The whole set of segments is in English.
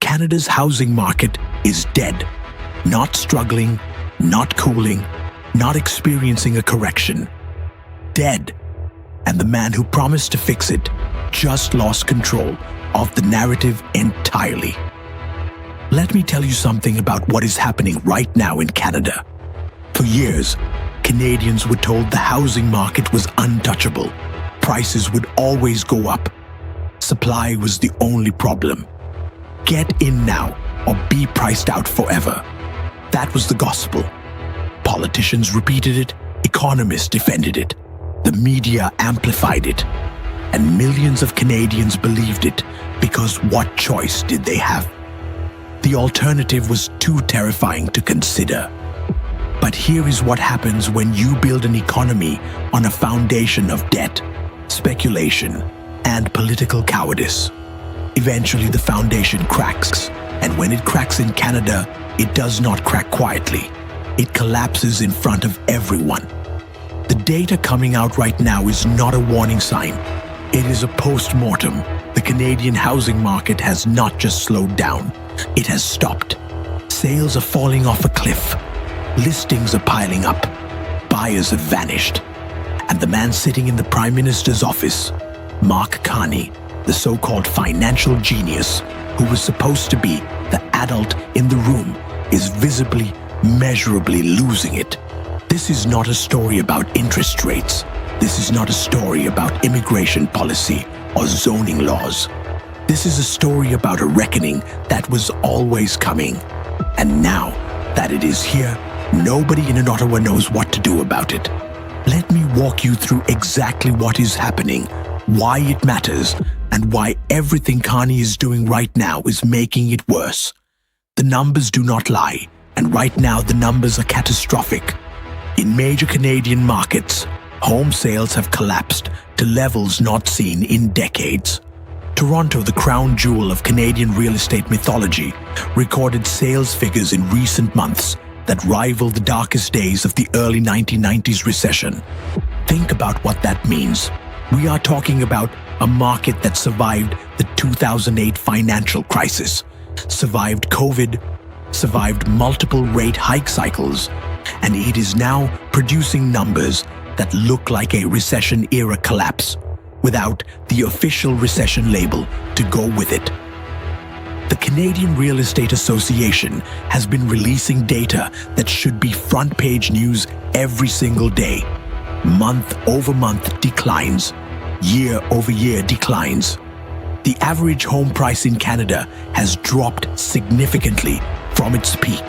Canada's housing market is dead, not struggling, not cooling, not experiencing a correction. Dead. And the man who promised to fix it just lost control of the narrative entirely. Let me tell you something about what is happening right now in Canada. For years, Canadians were told the housing market was untouchable. Prices would always go up. Supply was the only problem. Get in now or be priced out forever. That was the gospel. Politicians repeated it, economists defended it, the media amplified it, and millions of Canadians believed it because what choice did they have? The alternative was too terrifying to consider. But here is what happens when you build an economy on a foundation of debt, speculation, and political cowardice. Eventually the foundation cracks, and when it cracks in Canada, it does not crack quietly. It collapses in front of everyone. The data coming out right now is not a warning sign. It is a post-mortem. The Canadian housing market has not just slowed down, it has stopped. Sales are falling off a cliff. Listings are piling up. Buyers have vanished. And the man sitting in the Prime Minister's office, Mark Carney, the so-called financial genius who was supposed to be the adult in the room, is visibly, measurably losing it. This is not a story about interest rates. This is not a story about immigration policy or zoning laws. This is a story about a reckoning that was always coming. And now that it is here, nobody in Ottawa knows what to do about it. Let me walk you through exactly what is happening, why it matters, and why everything Carney is doing right now is making it worse. The numbers do not lie, and right now the numbers are catastrophic. In major Canadian markets, home sales have collapsed to levels not seen in decades. Toronto, the crown jewel of Canadian real estate mythology, recorded sales figures in recent months that rival the darkest days of the early 1990s recession. Think about what that means. We are talking about a market that survived the 2008 financial crisis, survived COVID, survived multiple rate hike cycles, and it is now producing numbers that look like a recession-era collapse without the official recession label to go with it. The Canadian Real Estate Association has been releasing data that should be front-page news every single day. Month-over-month declines, year-over-year declines. The average home price in Canada has dropped significantly from its peak.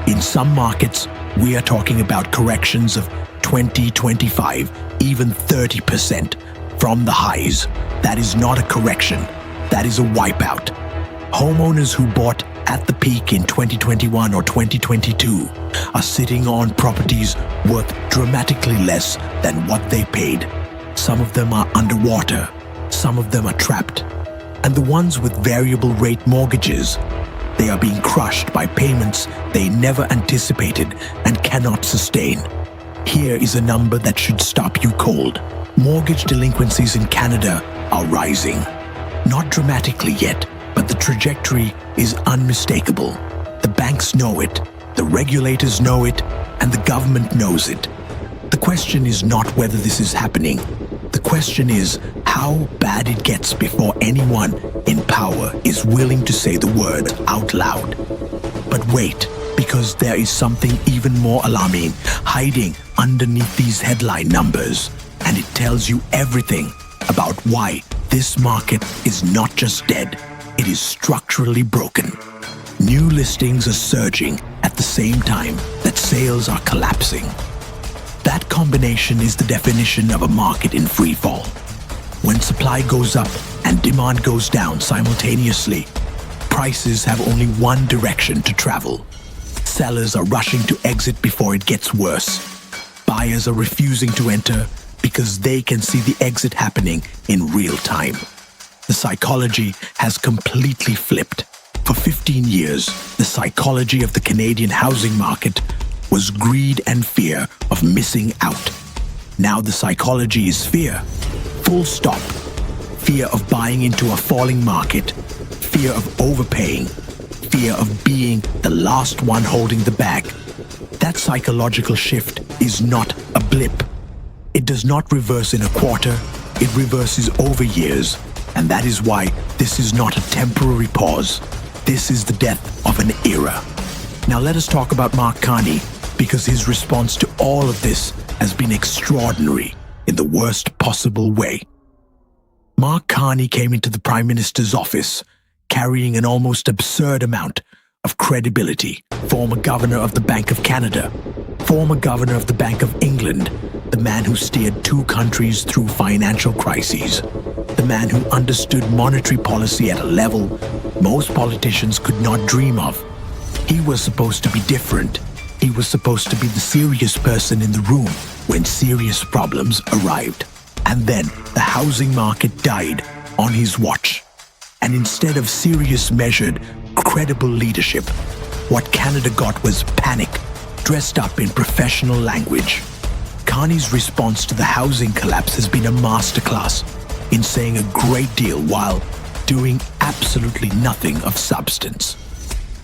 In some markets, we are talking about corrections of 20, 25, even 30% from the highs. That is not a correction. That is a wipeout. Homeowners who bought at the peak in 2021 or 2022 are sitting on properties worth dramatically less than what they paid. Some of them are underwater. Some of them are trapped. And the ones with variable rate mortgages, they are being crushed by payments they never anticipated and cannot sustain. Here is a number that should stop you cold. Mortgage delinquencies in Canada are rising. Not dramatically yet, but the trajectory is unmistakable. The banks know it, the regulators know it, and the government knows it. The question is not whether this is happening. The question is how bad it gets before anyone in power is willing to say the word out loud. But wait, because there is something even more alarming hiding underneath these headline numbers, and it tells you everything about why this market is not just dead, it is structurally broken. New listings are surging at the same time that sales are collapsing. That combination is the definition of a market in free fall. When supply goes up and demand goes down simultaneously, prices have only one direction to travel. Sellers are rushing to exit before it gets worse. Buyers are refusing to enter because they can see the exit happening in real time. The psychology has completely flipped. For 15 years, the psychology of the Canadian housing market was greed and fear of missing out. Now the psychology is fear. Full stop. Fear of buying into a falling market. fear of overpaying, fear of being the last one holding the bag. That psychological shift is not a blip. It does not reverse in a quarter, it reverses over years. And that is why this is not a temporary pause. This is the death of an era. Now let us talk about Mark Carney, because his response to all of this has been extraordinary in the worst possible way. Mark Carney came into the Prime Minister's office carrying an almost absurd amount of credibility. Former governor of the Bank of Canada, former governor of the Bank of England, the man who steered two countries through financial crises, the man who understood monetary policy at a level most politicians could not dream of. He was supposed to be different. He was supposed to be the serious person in the room when serious problems arrived. And then the housing market died on his watch. And instead of serious, measured, credible leadership, what Canada got was panic, dressed up in professional language. Carney's response to the housing collapse has been a masterclass in saying a great deal while doing absolutely nothing of substance.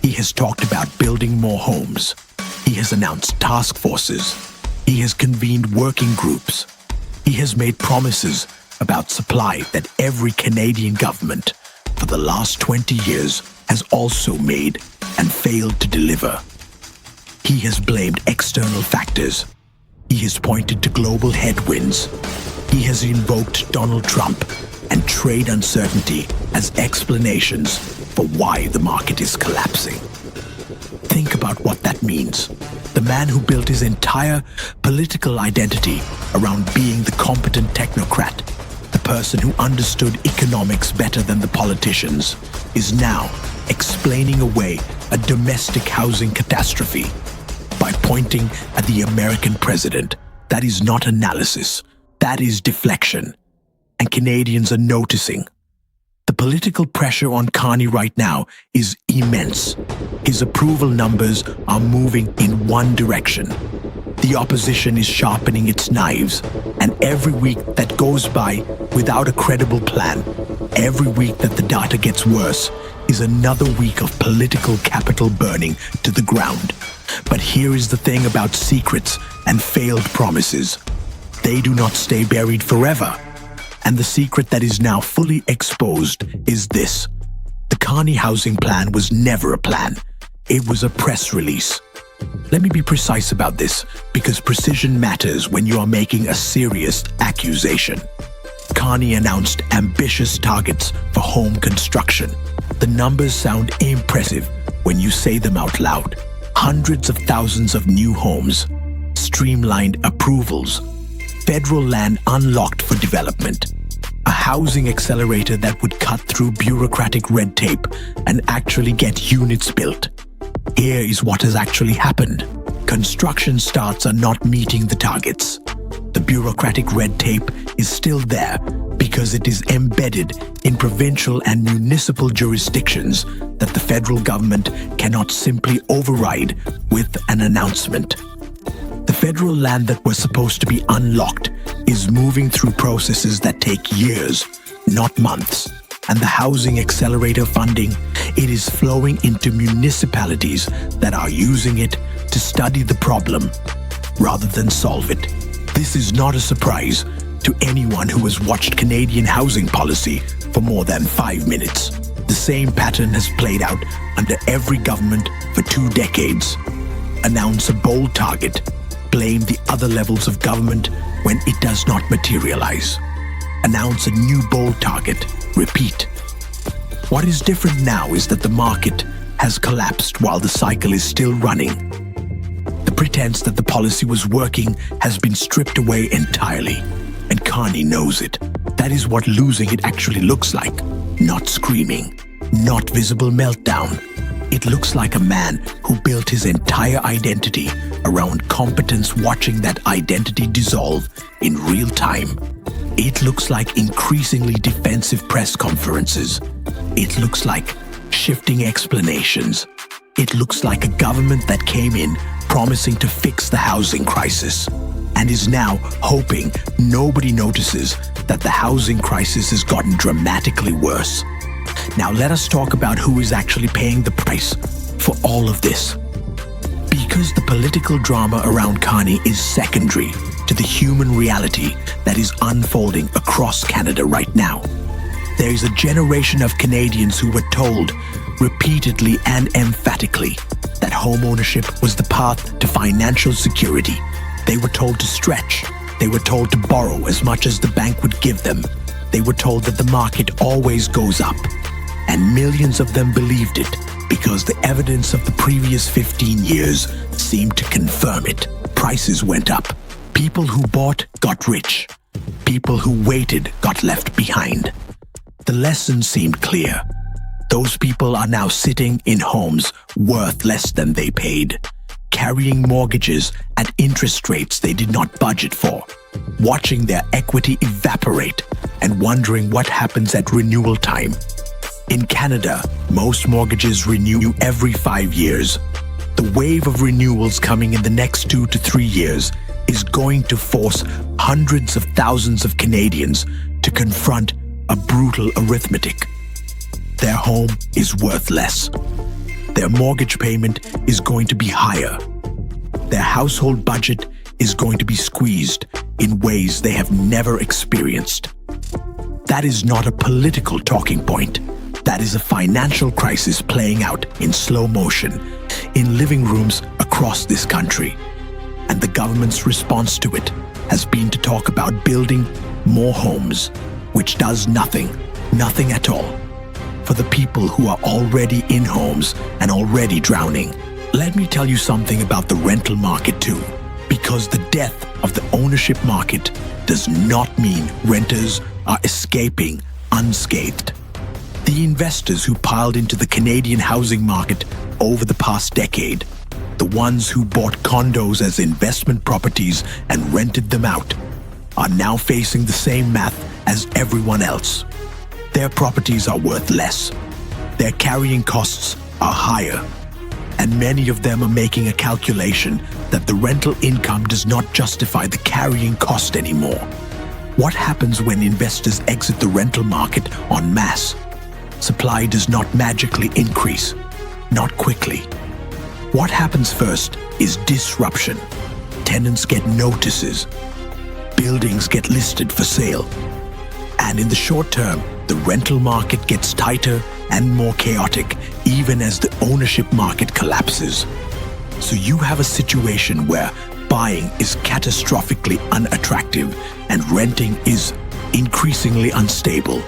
He has talked about building more homes. He has announced task forces. He has convened working groups. He has made promises about supply that every Canadian government for the last 20 years has also made and failed to deliver. He has blamed external factors. He has pointed to global headwinds. He has invoked Donald Trump and trade uncertainty as explanations for why the market is collapsing. Think about what that means. The man who built his entire political identity around being the competent technocrat, the person who understood economics better than the politicians, is now explaining away a domestic housing catastrophe by pointing at the American president. That is not analysis. That is deflection. And Canadians are noticing. The political pressure on Carney right now is immense. His approval numbers are moving in one direction. The opposition is sharpening its knives, and every week that goes by without a credible plan, every week that the data gets worse, is another week of political capital burning to the ground. But here is the thing about secrets and failed promises. They do not stay buried forever. And the secret that is now fully exposed is this. The Carney housing plan was never a plan. It was a press release. Let me be precise about this, because precision matters when you are making a serious accusation. Carney announced ambitious targets for home construction. The numbers sound impressive when you say them out loud. Hundreds of thousands of new homes, streamlined approvals, federal land unlocked for development, a housing accelerator that would cut through bureaucratic red tape and actually get units built. Here is what has actually happened. Construction starts are not meeting the targets. The bureaucratic red tape is still there because it is embedded in provincial and municipal jurisdictions that the federal government cannot simply override with an announcement. The federal land that was supposed to be unlocked is moving through processes that take years, not months. And the housing accelerator funding, it is flowing into municipalities that are using it to study the problem rather than solve it. This is not a surprise to anyone who has watched Canadian housing policy for more than 5 minutes. The same pattern has played out under every government for 2 decades. Announce a bold target, blame the other levels of government when it does not materialize. Announce a new bold target, repeat. What is different now is that the market has collapsed while the cycle is still running. The pretense that the policy was working has been stripped away entirely, and Carney knows it. That is what losing it actually looks like. Not screaming, not visible meltdown. It looks like a man who built his entire identity around competence, watching that identity dissolve in real time. It looks like increasingly defensive press conferences. It looks like shifting explanations. It looks like a government that came in promising to fix the housing crisis and is now hoping nobody notices that the housing crisis has gotten dramatically worse. Now let us talk about who is actually paying the price for all of this. Because the political drama around Carney is secondary to the human reality that is unfolding across Canada right now. There is a generation of Canadians who were told repeatedly and emphatically that home ownership was the path to financial security. They were told to stretch. They were told to borrow as much as the bank would give them. They were told that the market always goes up. And millions of them believed it because the evidence of the previous 15 years seemed to confirm it. Prices went up. People who bought got rich. People who waited got left behind. The lesson seemed clear. Those people are now sitting in homes worth less than they paid, carrying mortgages at interest rates they did not budget for, watching their equity evaporate and wondering what happens at renewal time. In Canada, most mortgages renew every 5 years. The wave of renewals coming in the next 2 to 3 years is going to force hundreds of thousands of Canadians to confront a brutal arithmetic. Their home is worth less. Their mortgage payment is going to be higher. Their household budget is going to be squeezed in ways they have never experienced. That is not a political talking point. That is a financial crisis playing out in slow motion in living rooms across this country. And the government's response to it has been to talk about building more homes, which does nothing at all, for the people who are already in homes and already drowning. Let me tell you something about the rental market too, because the death of the ownership market does not mean renters are escaping unscathed. The investors who piled into the Canadian housing market over the past decade, the ones who bought condos as investment properties and rented them out, are now facing the same math as everyone else. Their properties are worth less. Their carrying costs are higher. And many of them are making a calculation that the rental income does not justify the carrying cost anymore. What happens when investors exit the rental market en masse? Supply does not magically increase, not quickly. What happens first is disruption. Tenants get notices. Buildings get listed for sale. And in the short term, the rental market gets tighter and more chaotic, even as the ownership market collapses. So you have a situation where buying is catastrophically unattractive and renting is increasingly unstable.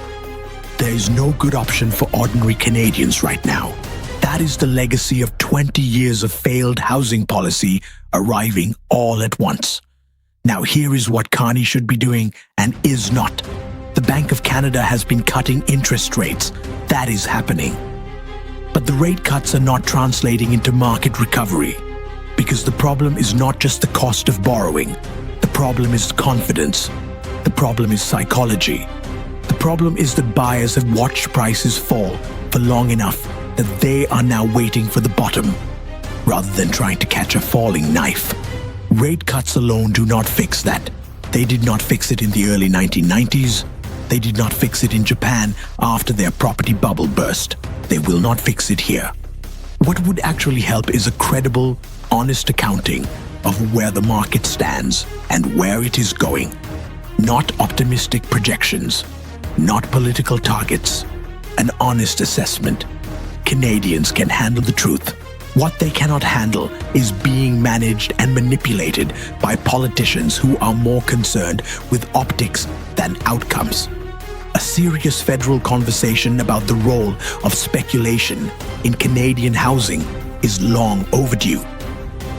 There is no good option for ordinary Canadians right now. That is the legacy of 20 years of failed housing policy arriving all at once. Now here is what Carney should be doing and is not. The Bank of Canada has been cutting interest rates. That is happening. But the rate cuts are not translating into market recovery, because the problem is not just the cost of borrowing. The problem is confidence. The problem is psychology. The problem is that buyers have watched prices fall for long enough that they are now waiting for the bottom, rather than trying to catch a falling knife. Rate cuts alone do not fix that. They did not fix it in the early 1990s. They did not fix it in Japan after their property bubble burst. They will not fix it here. What would actually help is a credible, honest accounting of where the market stands and where it is going. Not optimistic projections, not political targets, an honest assessment. Canadians can handle the truth. What they cannot handle is being managed and manipulated by politicians who are more concerned with optics than outcomes. A serious federal conversation about the role of speculation in Canadian housing is long overdue.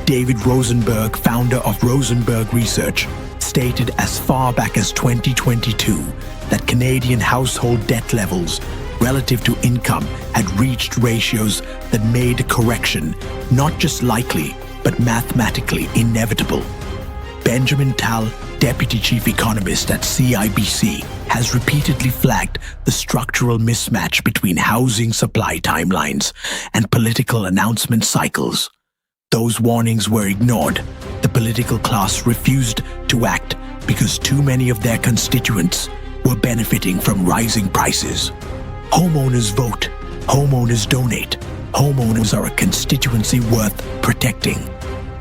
David Rosenberg, founder of Rosenberg Research, stated as far back as 2022 that Canadian household debt levels relative to income had reached ratios that made a correction not just likely, but mathematically inevitable. Benjamin Tal, Deputy Chief Economist at CIBC, has repeatedly flagged the structural mismatch between housing supply timelines and political announcement cycles. Those warnings were ignored. The political class refused to act because too many of their constituents were benefiting from rising prices. Homeowners vote, homeowners donate, homeowners are a constituency worth protecting.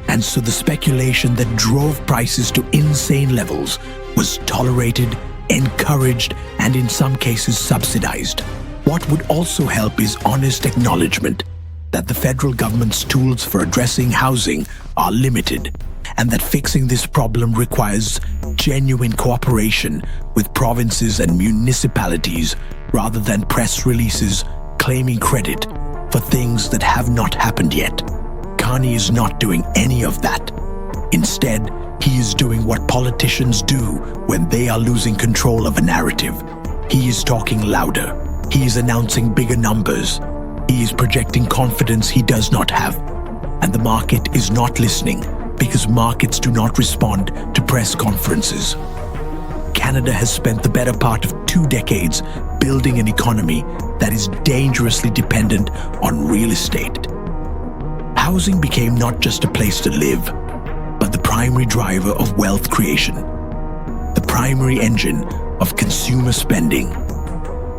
And so the speculation that drove prices to insane levels was tolerated, encouraged, and in some cases subsidized. What would also help is honest acknowledgement that the federal government's tools for addressing housing are limited, and that fixing this problem requires genuine cooperation with provinces and municipalities rather than press releases claiming credit for things that have not happened yet. Carney is not doing any of that. Instead, he is doing what politicians do when they are losing control of a narrative. He is talking louder. He is announcing bigger numbers. He is projecting confidence he does not have. And the market is not listening because markets do not respond to press conferences. Canada has spent the better part of 2 decades building an economy that is dangerously dependent on real estate. Housing became not just a place to live, but the primary driver of wealth creation, the primary engine of consumer spending,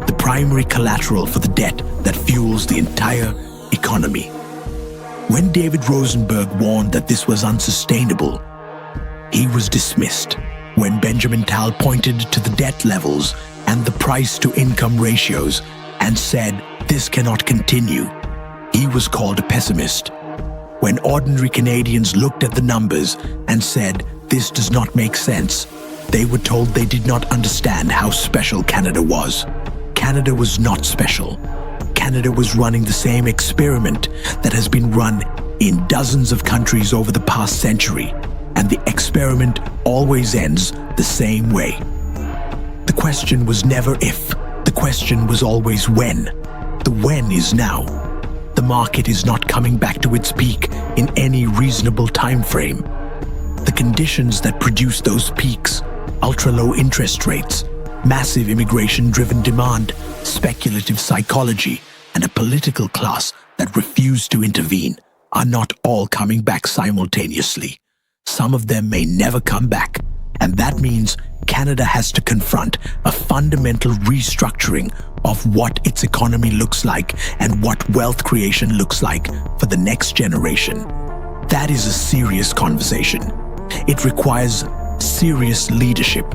the primary collateral for the debt that fuels the entire economy. When David Rosenberg warned that this was unsustainable, he was dismissed. When Benjamin Tal pointed to the debt levels and the price-to-income ratios and said, "This cannot continue," he was called a pessimist. When ordinary Canadians looked at the numbers and said, "This does not make sense," they were told they did not understand how special Canada was. Canada was not special. Canada was running the same experiment that has been run in dozens of countries over the past century, and the experiment always ends the same way. The question was never if, the question was always when. The when is now. The market is not coming back to its peak in any reasonable time frame. The conditions that produce those peaks, ultra-low interest rates, massive immigration-driven demand, speculative psychology, and a political class that refuse to intervene, are not all coming back simultaneously. Some of them may never come back, and that means Canada has to confront a fundamental restructuring of what its economy looks like and what wealth creation looks like for the next generation. That is a serious conversation. It requires serious leadership.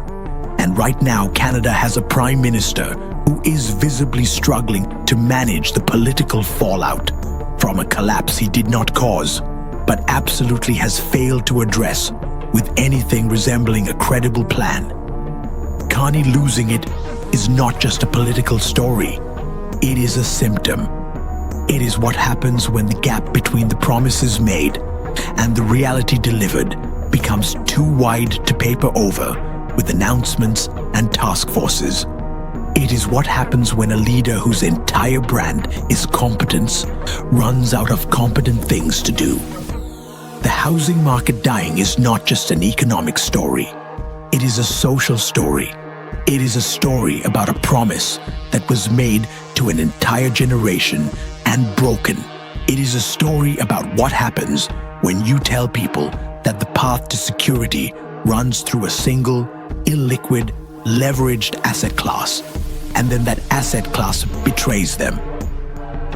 And right now, Canada has a prime minister who is visibly struggling to manage the political fallout from a collapse he did not cause, but absolutely has failed to address with anything resembling a credible plan. Carney losing it is not just a political story. It is a symptom. It is what happens when the gap between the promises made and the reality delivered becomes too wide to paper over with announcements and task forces. It is what happens when a leader whose entire brand is competence runs out of competent things to do. The housing market dying is not just an economic story. It is a social story. It is a story about a promise that was made to an entire generation and broken. It is a story about what happens when you tell people that the path to security runs through a single, illiquid, leveraged asset class, and then that asset class betrays them.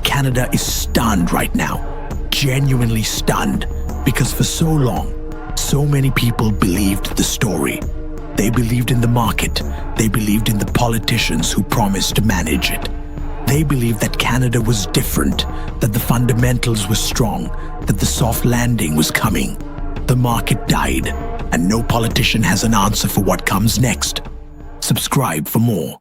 Canada is stunned right now, genuinely stunned, because for so long, so many people believed the story. They believed in the market. They believed in the politicians who promised to manage it. They believed that Canada was different, that the fundamentals were strong, that the soft landing was coming. The market died, and no politician has an answer for what comes next. Subscribe for more.